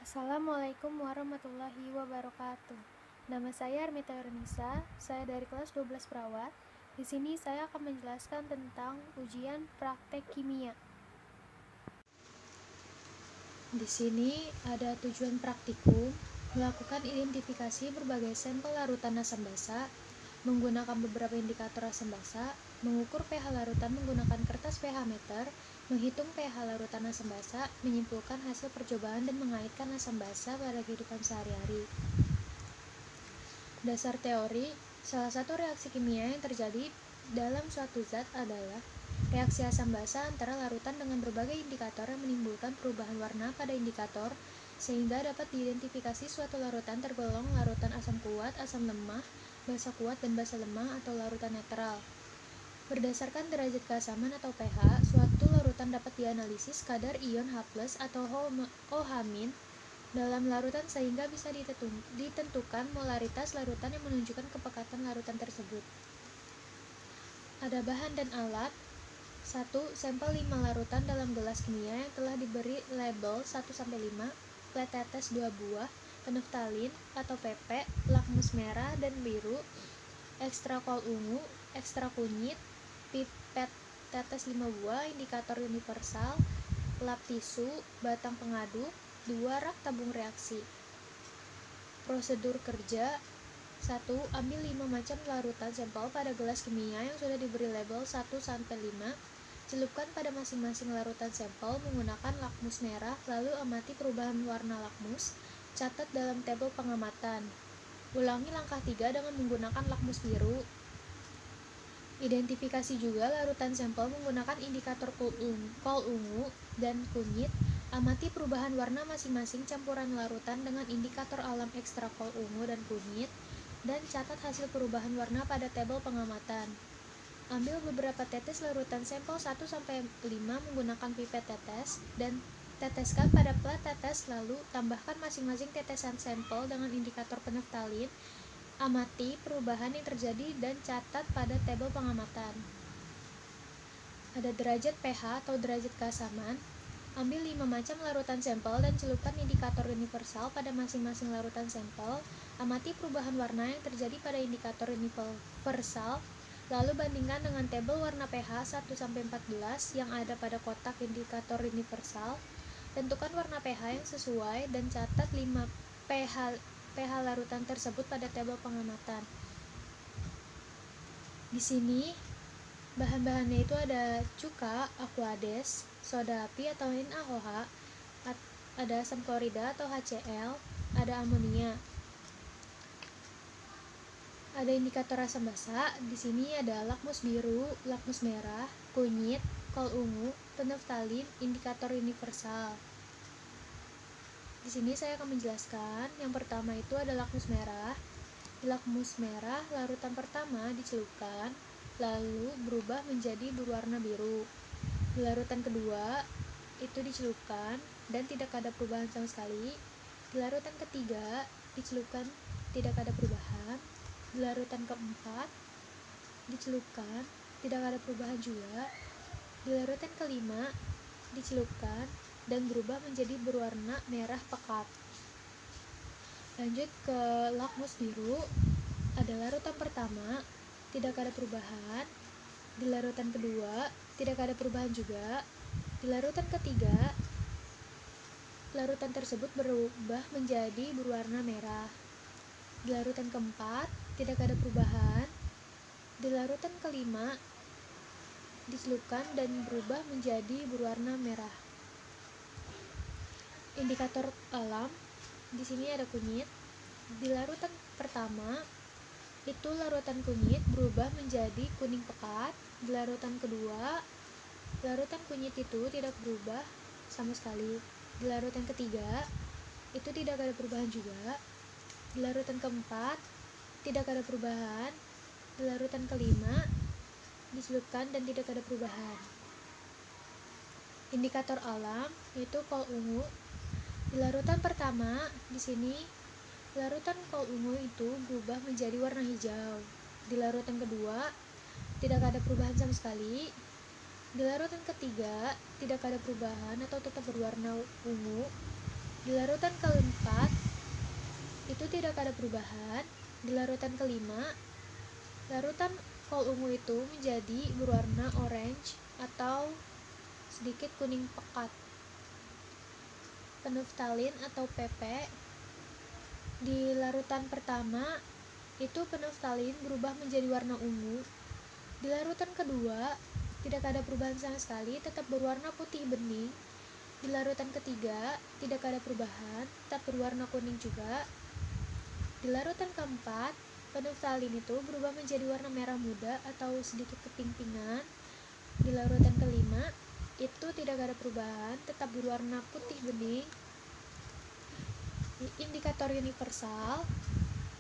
Assalamualaikum warahmatullahi wabarakatuh. Nama saya Armita Ernisa, saya dari kelas 12 Perawat. Di sini saya akan menjelaskan tentang ujian praktek kimia. Di sini ada tujuan praktikum, melakukan identifikasi berbagai sampel larutan asam basa, menggunakan beberapa indikator asam basa, mengukur pH larutan menggunakan kertas pH meter, menghitung pH larutan asam basa, menyimpulkan hasil percobaan dan mengaitkan asam basa pada kehidupan sehari-hari. Dasar teori, salah satu reaksi kimia yang terjadi dalam suatu zat adalah reaksi asam basa antara larutan dengan berbagai indikator yang menimbulkan perubahan warna pada indikator sehingga dapat diidentifikasi suatu larutan tergolong larutan asam kuat, asam lemah, basa kuat, dan basa lemah atau larutan netral. Berdasarkan derajat keasaman atau pH, suatu larutan dapat dianalisis kadar ion H+ atau OH- dalam larutan sehingga bisa ditentukan molaritas larutan yang menunjukkan kepekatan larutan tersebut. Ada bahan dan alat. 1. Sampel 5 larutan dalam gelas kimia yang telah diberi label 1-5, plat tetes 2 buah, peneftalin atau PP, lakmus merah dan biru, ekstrakol ungu, ekstrak kunyit, pipet tetes 5 buah, indikator universal, lap tisu, batang pengaduk, 2 rak tabung reaksi. Prosedur kerja. 1. Ambil 5 macam larutan sampel pada gelas kimia yang sudah diberi label 1-5. Celupkan pada masing-masing larutan sampel menggunakan lakmus merah, lalu amati perubahan warna lakmus. Catat dalam tabel pengamatan. Ulangi langkah 3 dengan menggunakan lakmus biru. Identifikasi juga larutan sampel menggunakan indikator kol ungu dan kunyit. Amati perubahan warna masing-masing campuran larutan dengan indikator alam ekstrak kol ungu dan kunyit, dan catat hasil perubahan warna pada tabel pengamatan. Ambil beberapa tetes larutan sampel 1-5 menggunakan pipet tetes dan teteskan pada plat tetes, lalu tambahkan masing-masing tetesan sampel dengan indikator peneftalin. Amati perubahan yang terjadi dan catat pada tabel pengamatan. Ada derajat pH atau derajat keasaman. Ambil 5 macam larutan sampel dan celupkan indikator universal pada masing-masing larutan sampel. Amati perubahan warna yang terjadi pada indikator universal, lalu bandingkan dengan tabel warna pH 1-14 yang ada pada kotak indikator universal. Tentukan warna pH yang sesuai dan catat 5 pH larutan tersebut pada tabel pengamatan. Di sini bahan-bahannya itu ada cuka, aquades, soda api atau NaOH, ada asam klorida atau HCl, ada amonia. Ada indikator asam basa. Di sini ada lakmus biru, lakmus merah, kunyit, kol ungu, peneftalin, indikator universal. Di sini saya akan menjelaskan. Yang pertama itu ada lakmus merah. Di lakmus merah, larutan pertama dicelupkan, lalu berubah menjadi berwarna biru. Di larutan kedua, itu dicelupkan dan tidak ada perubahan sama sekali. Di larutan ketiga, dicelupkan, tidak ada perubahan. Di larutan keempat, dicelupkan, tidak ada perubahan juga. Di larutan kelima, dicelupkan dan berubah menjadi berwarna merah pekat. Lanjut ke lakmus biru. Ada larutan pertama, tidak ada perubahan. Di larutan kedua, tidak ada perubahan juga. Di larutan ketiga, larutan tersebut berubah menjadi berwarna merah. Di larutan keempat, tidak ada perubahan. Di larutan kelima, dicelupkan dan berubah menjadi berwarna merah. Indikator alam. Di sini ada kunyit. Di larutan pertama, itu larutan kunyit berubah menjadi kuning pekat. Di larutan kedua, larutan kunyit itu tidak berubah sama sekali. Di larutan ketiga, itu tidak ada perubahan juga. Di larutan keempat, tidak ada perubahan. Di larutan kelima, dicelupkan dan tidak ada perubahan. Indikator alam yaitu kol ungu. Di larutan pertama, di sini larutan kol ungu itu berubah menjadi warna hijau. Di larutan kedua, tidak ada perubahan sama sekali. Di larutan ketiga, tidak ada perubahan atau tetap berwarna ungu. Di larutan keempat itu tidak ada perubahan. Di larutan kelima, larutan kol ungu itu menjadi berwarna orange atau sedikit kuning pekat. Peneftalin atau PP, di larutan pertama itu peneftalin berubah menjadi warna ungu. Di larutan kedua tidak ada perubahan sama sekali, tetap berwarna putih bening. Di larutan ketiga tidak ada perubahan, tetap berwarna kuning juga. Di larutan keempat, peneftalin itu berubah menjadi warna merah muda atau sedikit keping-pingan. Di larutan kelima, itu tidak ada perubahan, tetap berwarna putih bening. Indikator universal,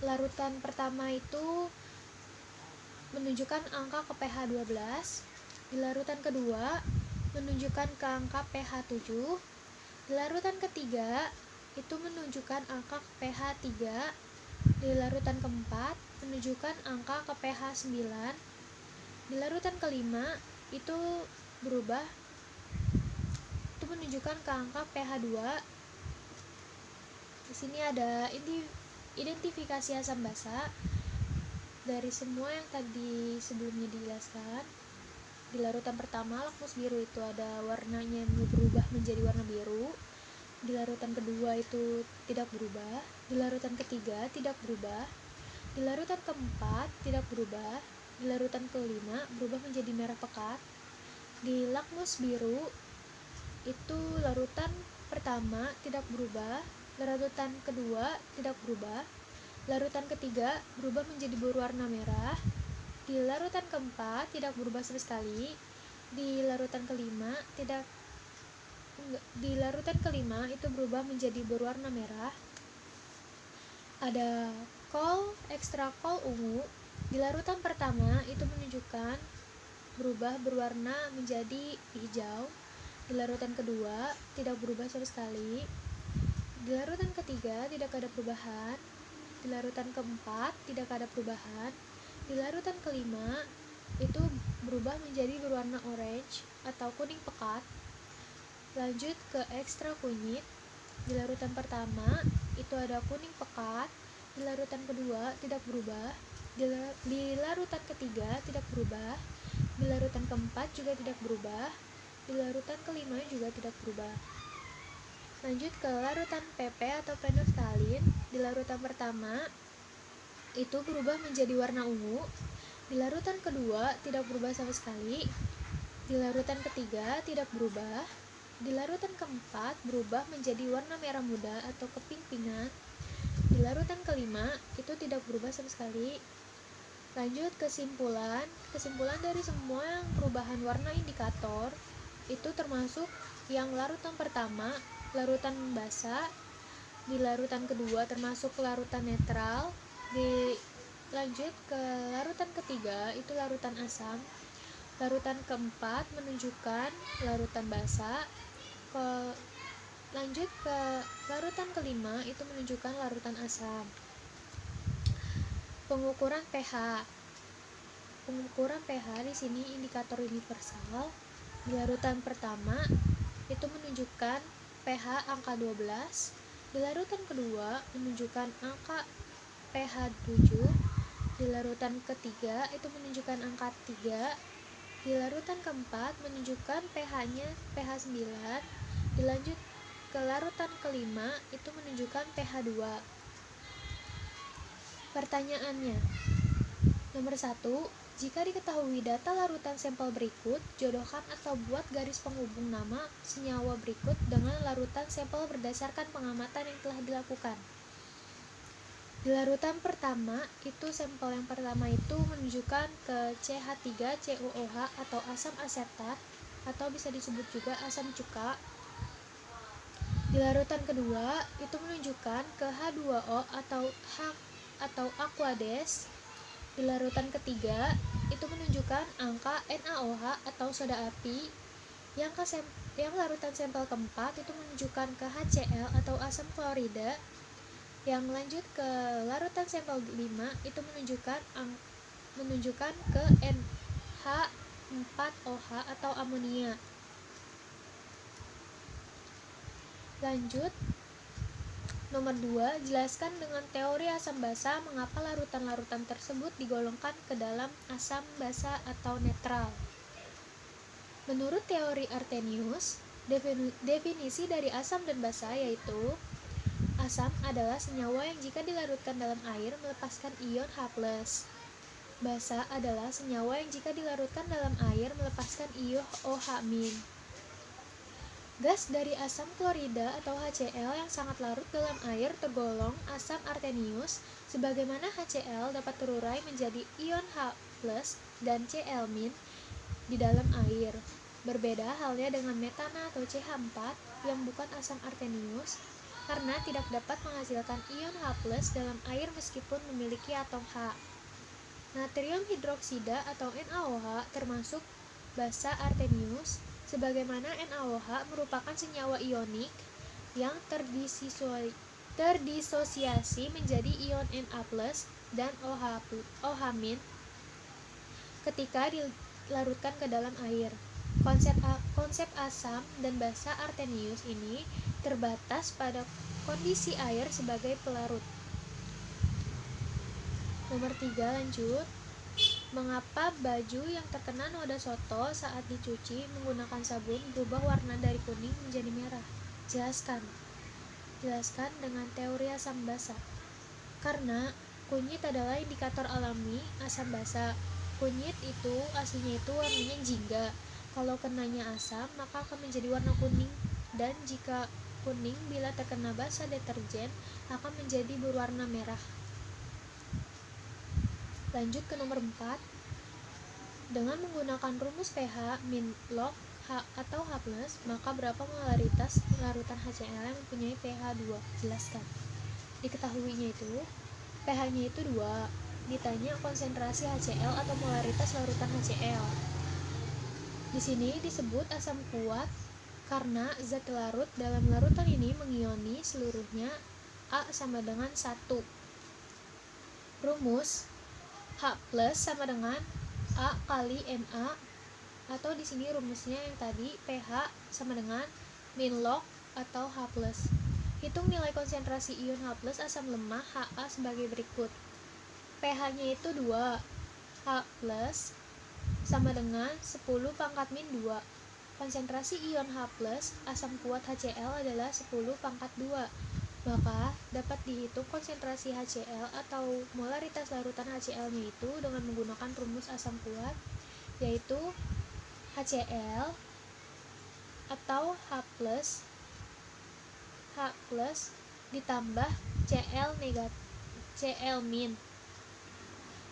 larutan pertama itu menunjukkan angka ke pH 12. Di larutan kedua, menunjukkan ke angka pH 7. Di larutan ketiga, itu menunjukkan angka ke pH 3. Di larutan keempat, menunjukkan angka ke pH 9. Di larutan kelima, itu berubah, itu menunjukkan ke angka pH 2. Di sini ada identifikasi asam basa dari semua yang tadi sebelumnya dijelaskan. Di larutan pertama, lakmus biru itu ada warnanya berubah menjadi warna biru. Di larutan kedua itu tidak berubah. Di larutan ketiga tidak berubah. Di larutan keempat tidak berubah. Di larutan kelima berubah menjadi merah pekat. Di lakmus biru itu larutan pertama tidak berubah, larutan kedua tidak berubah, larutan ketiga berubah menjadi berwarna merah. Di larutan keempat tidak berubah sama sekali. Di larutan kelima itu berubah menjadi berwarna merah. Ada ekstra kol ungu. Di larutan pertama itu menunjukkan berubah berwarna menjadi hijau. Di larutan kedua tidak berubah sama sekali. Di larutan ketiga tidak ada perubahan. Di larutan keempat tidak ada perubahan. Di larutan kelima itu berubah menjadi berwarna orange atau kuning pekat. Lanjut ke ekstra kunyit. Di larutan pertama itu ada kuning pekat. Di larutan kedua tidak berubah. Di larutan ketiga tidak berubah. Di larutan keempat juga tidak berubah. Di larutan kelima juga tidak berubah. Lanjut ke larutan PP atau peneftalin. Di larutan pertama itu berubah menjadi warna ungu. Di larutan kedua tidak berubah sama sekali. Di larutan ketiga tidak berubah. Di larutan keempat berubah menjadi warna merah muda atau keping-pingan. Di larutan kelima itu tidak berubah sama sekali. Lanjut kesimpulan dari semua yang perubahan warna indikator itu termasuk yang larutan pertama, larutan basa. Di larutan kedua termasuk larutan netral. Lanjut ke larutan ketiga itu larutan asam. Larutan keempat menunjukkan larutan basa. Lanjut ke larutan kelima itu menunjukkan larutan asam. Pengukuran pH. Pengukuran pH di sini indikator universal. Di larutan pertama itu menunjukkan pH angka 12. Di larutan kedua menunjukkan angka pH 7. Di larutan ketiga itu menunjukkan angka 3. Di larutan keempat menunjukkan pH-nya pH 9. Dilanjut ke larutan kelima itu menunjukkan pH 2. Pertanyaannya, nomor 1, jika diketahui data larutan sampel berikut, jodohkan atau buat garis penghubung nama senyawa berikut dengan larutan sampel berdasarkan pengamatan yang telah dilakukan. Di larutan pertama, itu sampel yang pertama itu menunjukkan ke CH3COOH atau asam asetat atau bisa disebut juga asam cuka. Di larutan kedua, itu menunjukkan ke H2O atau Aquades. Di larutan ketiga, itu menunjukkan angka NaOH atau soda api. Yang larutan sampel keempat itu menunjukkan ke HCl atau asam klorida. Yang lanjut ke larutan sampel 5 itu menunjukkan ke NH4OH atau amonia. Lanjut Nomor 2, jelaskan dengan teori asam basa mengapa larutan-larutan tersebut digolongkan ke dalam asam basa atau netral. Menurut teori Arrhenius, definisi dari asam dan basa yaitu asam adalah senyawa yang jika dilarutkan dalam air melepaskan ion H+. Basa adalah senyawa yang jika dilarutkan dalam air melepaskan ion OH-. Gas dari asam klorida atau HCl yang sangat larut dalam air tergolong asam Arrhenius, sebagaimana HCl dapat terurai menjadi ion H+ dan Cl- di dalam air. Berbeda halnya dengan metana atau CH4 yang bukan asam Arrhenius, karena tidak dapat menghasilkan ion H+ dalam air meskipun memiliki atom H. Natrium hidroksida atau NaOH termasuk basa Arrhenius, sebagaimana NaOH merupakan senyawa ionik yang terdisosiasi menjadi ion Na+ dan OH- ketika dilarutkan ke dalam air. Konsep asam dan basa Arrhenius ini terbatas pada kondisi air sebagai pelarut. Nomor 3, lanjut. Mengapa baju yang terkena noda soto saat dicuci menggunakan sabun berubah warna dari kuning menjadi merah? Jelaskan. Jelaskan dengan teori asam basa. Karena kunyit adalah indikator alami asam basa. Kunyit itu aslinya itu warnanya jingga. Kalau kenanya asam, maka akan menjadi warna kuning. Dan jika kuning bila terkena basa deterjen akan menjadi berwarna merah. Lanjut ke nomor 4. Dengan menggunakan rumus pH min log H atau H+, maka berapa molaritas larutan HCl yang mempunyai pH 2? Jelaskan. Diketahuinya itu pH-nya itu 2. Ditanya konsentrasi HCl atau molaritas larutan HCl. Di sini disebut asam kuat karena zat larut dalam larutan ini mengioni seluruhnya A sama dengan 1. Rumus H+ sama dengan A kali Na, atau di sini rumusnya yang tadi pH sama dengan min log atau H+. Hitung nilai konsentrasi ion H+ asam lemah Ha sebagai berikut. pH-nya itu 2. H+ sama dengan 10 pangkat min 2. Konsentrasi ion H+ asam kuat HCl adalah 10 pangkat 2. Maka dapat dihitung konsentrasi HCl atau molaritas larutan HCl-nya itu dengan menggunakan rumus asam kuat, yaitu HCl atau H+ ditambah Cl negatif Cl-.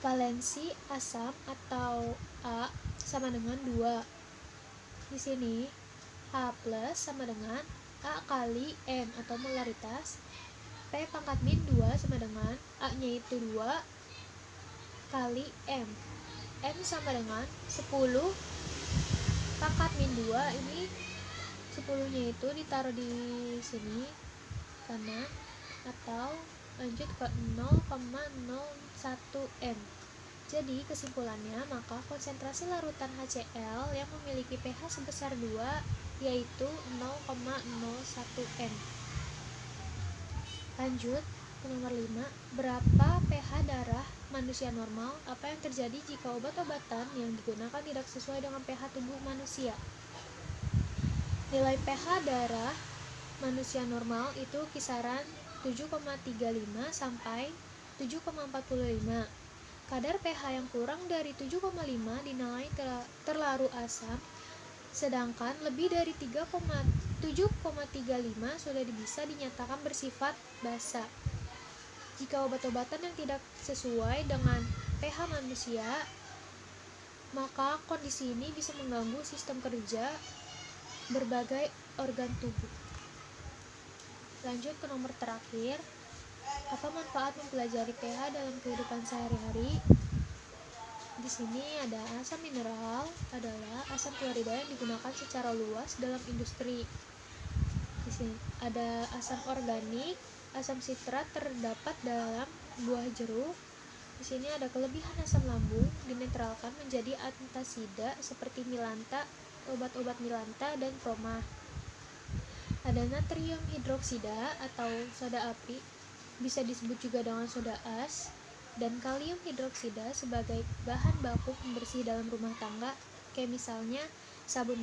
Valensi asam atau A sama dengan 2. Di sini H+ sama dengan A kali M atau molaritas. P pangkat min 2 sama dengan A-nya itu 2 kali M. M sama dengan 10 pangkat min 2. Ini 10-nya itu ditaruh di sini kanan, atau lanjut ke 0,01 M. Jadi kesimpulannya, maka konsentrasi larutan HCl yang memiliki pH sebesar 2 yaitu 0,01 M. Lanjut ke nomor 5. Berapa pH darah manusia normal? Apa yang terjadi jika obat-obatan yang digunakan tidak sesuai dengan pH tubuh manusia? Nilai pH darah manusia normal itu kisaran 7,35 sampai 7,45. Kadar pH yang kurang dari 7,5 dinilai terlalu asam, sedangkan lebih dari 7,35 sudah bisa dinyatakan bersifat basa. Jika obat-obatan yang tidak sesuai dengan pH manusia, maka kondisi ini bisa mengganggu sistem kerja berbagai organ tubuh. Lanjut ke nomor terakhir. Apa manfaat mempelajari pH dalam kehidupan sehari-hari? Di sini ada asam mineral adalah asam klorida yang digunakan secara luas dalam industri. Di sini ada asam organik, asam sitrat terdapat dalam buah jeruk. Di sini ada kelebihan asam lambung dinetralkan menjadi antasida seperti milanta, obat-obat milanta dan proma. Ada natrium hidroksida atau soda api, bisa disebut juga dengan soda as, dan kalium hidroksida sebagai bahan baku pembersih dalam rumah tangga, kayak misalnya sabun